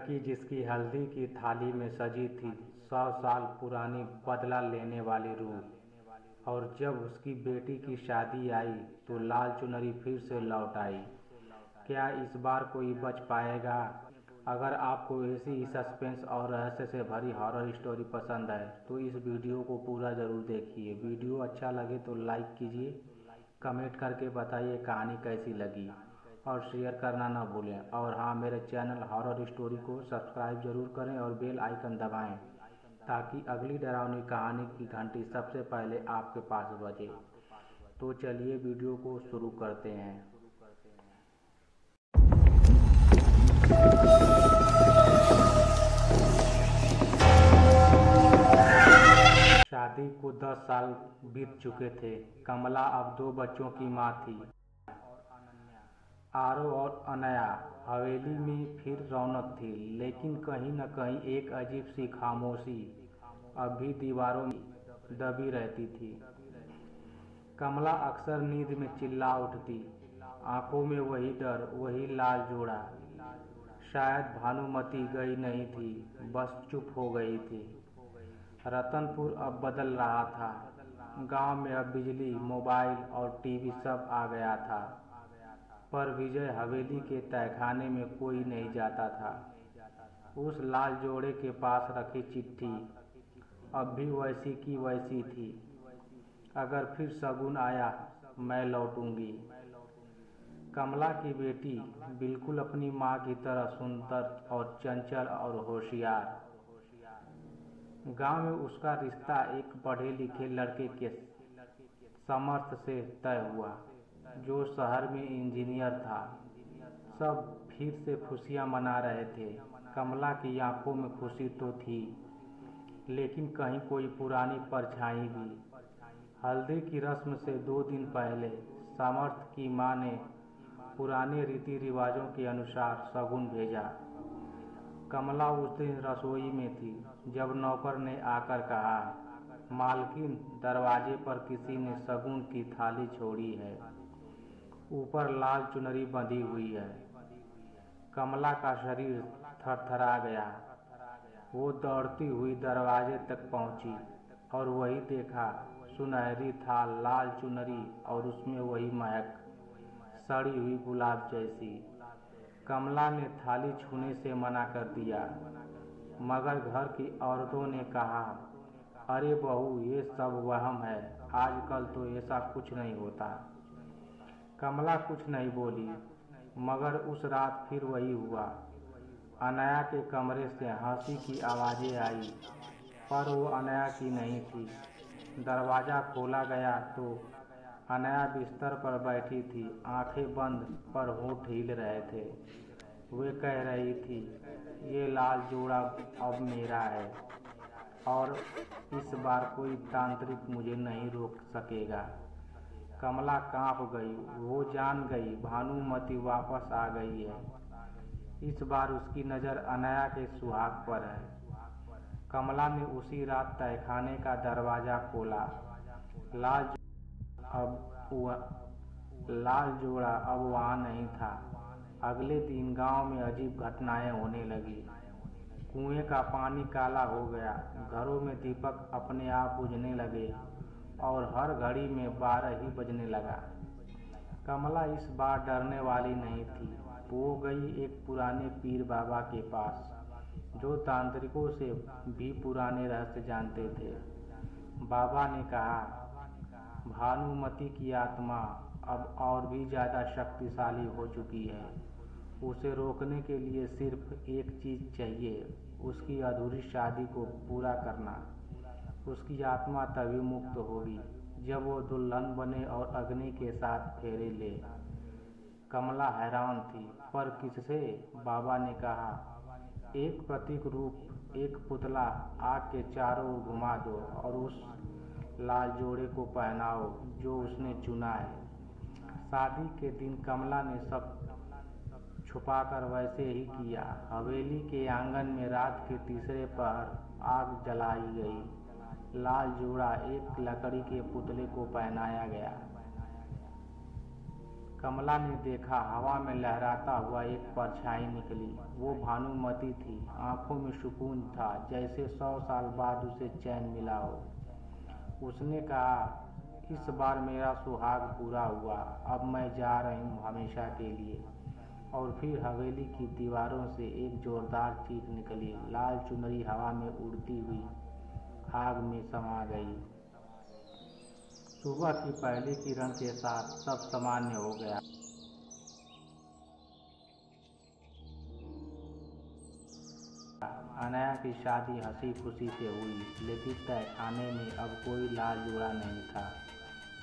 लड़की जिसकी हल्दी की थाली में सजी थी 100 साल पुरानी बदला लेने वाली रूह। और जब उसकी बेटी की शादी आई तो लाल चुनरी फिर से लौट आई। क्या इस बार कोई बच पाएगा? अगर आपको ऐसी सस्पेंस और रहस्य से भरी हॉरर स्टोरी पसंद है तो इस वीडियो को पूरा ज़रूर देखिए। वीडियो अच्छा लगे तो लाइक कीजिए, कमेंट करके बताइए कहानी कैसी लगी और शेयर करना ना भूलें। और हाँ, मेरे चैनल हॉरर स्टोरी को सब्सक्राइब जरूर करें और बेल आइकन दबाएं ताकि अगली डरावनी कहानी की घंटी सबसे पहले आपके पास बजे। तो चलिए वीडियो को शुरू करते हैं। शादी को 10 साल बीत चुके थे। कमला अब 2 बच्चों की मां थी। आरव और अनया। हवेली में फिर रौनक थी, लेकिन कहीं न कहीं एक अजीब सी खामोशी अब भी दीवारों में दबी रहती थी। कमला अक्सर नींद में चिल्ला उठती, आंखों में वही डर, वही लाल जोड़ा। शायद भानुमति गई नहीं थी, बस चुप हो गई थी। रतनपुर अब बदल रहा था। गांव में अब बिजली, मोबाइल और टीवी सब आ गया था, पर विजय हवेली के तहखाने में कोई नहीं जाता था। उस लाल जोड़े के पास रखी चिट्ठी अब भी वैसी की वैसी थी। अगर फिर शगुन आया, मैं लौटूंगी। कमला की बेटी बिल्कुल अपनी माँ की तरह सुंदर और चंचल और होशियार। गांव में उसका रिश्ता एक पढ़े लिखे लड़के के समर्थ से तय हुआ, जो शहर में इंजीनियर था। सब फिर से खुशियां मना रहे थे। कमला की आंखों में खुशी तो थी, लेकिन कहीं कोई पुरानी परछाई भी। हल्दी की रस्म से 2 दिन पहले समर्थ की मां ने पुराने रीति रिवाजों के अनुसार शगुन भेजा। कमला उस दिन रसोई में थी जब नौकर ने आकर कहा, मालकिन, दरवाजे पर किसी ने शगुन की थाली छोड़ी है, ऊपर लाल चुनरी बंधी हुई है। कमला का शरीर थरथरा गया। वो दौड़ती हुई दरवाजे तक पहुंची और वही देखा, सुनहरी थाल, लाल चुनरी और उसमें वही महक, सड़ी हुई गुलाब जैसी। कमला ने थाली छूने से मना कर दिया, मगर घर की औरतों ने कहा, अरे बहू, ये सब वहम है, आजकल तो ऐसा कुछ नहीं होता। कमला कुछ नहीं बोली, मगर उस रात फिर वही हुआ। अनया के कमरे से हंसी की आवाज़ें आई, पर वो अनया की नहीं थी। दरवाज़ा खोला गया तो अनया बिस्तर पर बैठी थी, आंखें बंद पर होंठ हिल रहे थे। वे कह रही थी, ये लाल जोड़ा अब मेरा है और इस बार कोई तांत्रिक मुझे नहीं रोक सकेगा। कमला कांप गई। वो जान गई भानुमति वापस आ गई है। इस बार उसकी नज़र अनया के सुहाग पर है। कमला ने उसी रात तहखाने का दरवाज़ा खोला। लाल जोड़ा अब वहाँ नहीं था। अगले दिन गांव में अजीब घटनाएं होने लगी। कुएं का पानी काला हो गया, घरों में दीपक अपने आप बुझने लगे और हर घड़ी में 12 ही बजने लगा। कमला इस बार डरने वाली नहीं थी। वो गई एक पुराने पीर बाबा के पास, जो तांत्रिकों से भी पुराने रहस्य जानते थे। बाबा ने कहा, भानुमति की आत्मा अब और भी ज़्यादा शक्तिशाली हो चुकी है। उसे रोकने के लिए सिर्फ एक चीज़ चाहिए, उसकी अधूरी शादी को पूरा करना। उसकी आत्मा तभी मुक्त होगी जब वो दुल्हन बने और अग्नि के साथ फेरे ले। कमला हैरान थी, पर किससे? बाबा ने कहा, एक प्रतीक रूप, एक पुतला आग के चारों ओर घुमा दो और उस लाल जोड़े को पहनाओ जो उसने चुना है। शादी के दिन कमला ने सब छुपाकर वैसे ही किया। हवेली के आंगन में रात के तीसरे पहर आग जलाई गई। लाल जोड़ा एक लकड़ी के पुतले को पहनाया गया। कमला ने देखा, हवा में लहराता हुआ एक परछाई निकली। वो भानुमति थी। आंखों में सुकून था, जैसे 100 साल बाद उसे चैन मिला हो। उसने कहा, इस बार मेरा सुहाग पूरा हुआ, अब मैं जा रही हूँ हमेशा के लिए। और फिर हवेली की दीवारों से एक जोरदार चीख निकली। लाल चुनरी हवा में उड़ती हुई आग में समा गई। सुबह की पहली किरण के साथ सब सामान्य हो गया। अनया की शादी हंसी खुशी से हुई, लेकिन तहखाने में अब कोई लाल जोड़ा नहीं था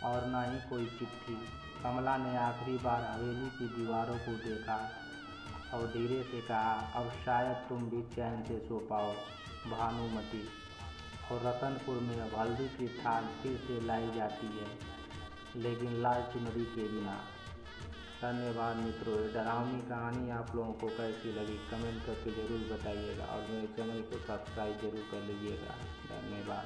और न ही कोई चिट्ठी। कमला ने आखिरी बार हवेली की दीवारों को देखा और धीरे से कहा, अब शायद तुम भी चैन से सो पाओ भानुमति। और रतनपुर में अब हल्दी की थाल फिर से लाई जाती है, लेकिन लाल चुनरी के बिना। धन्यवाद मित्रों। ये डरावनी कहानी आप लोगों को कैसी लगी कमेंट करके ज़रूर बताइएगा और मेरे चैनल को सब्सक्राइब जरूर कर लीजिएगा। धन्यवाद।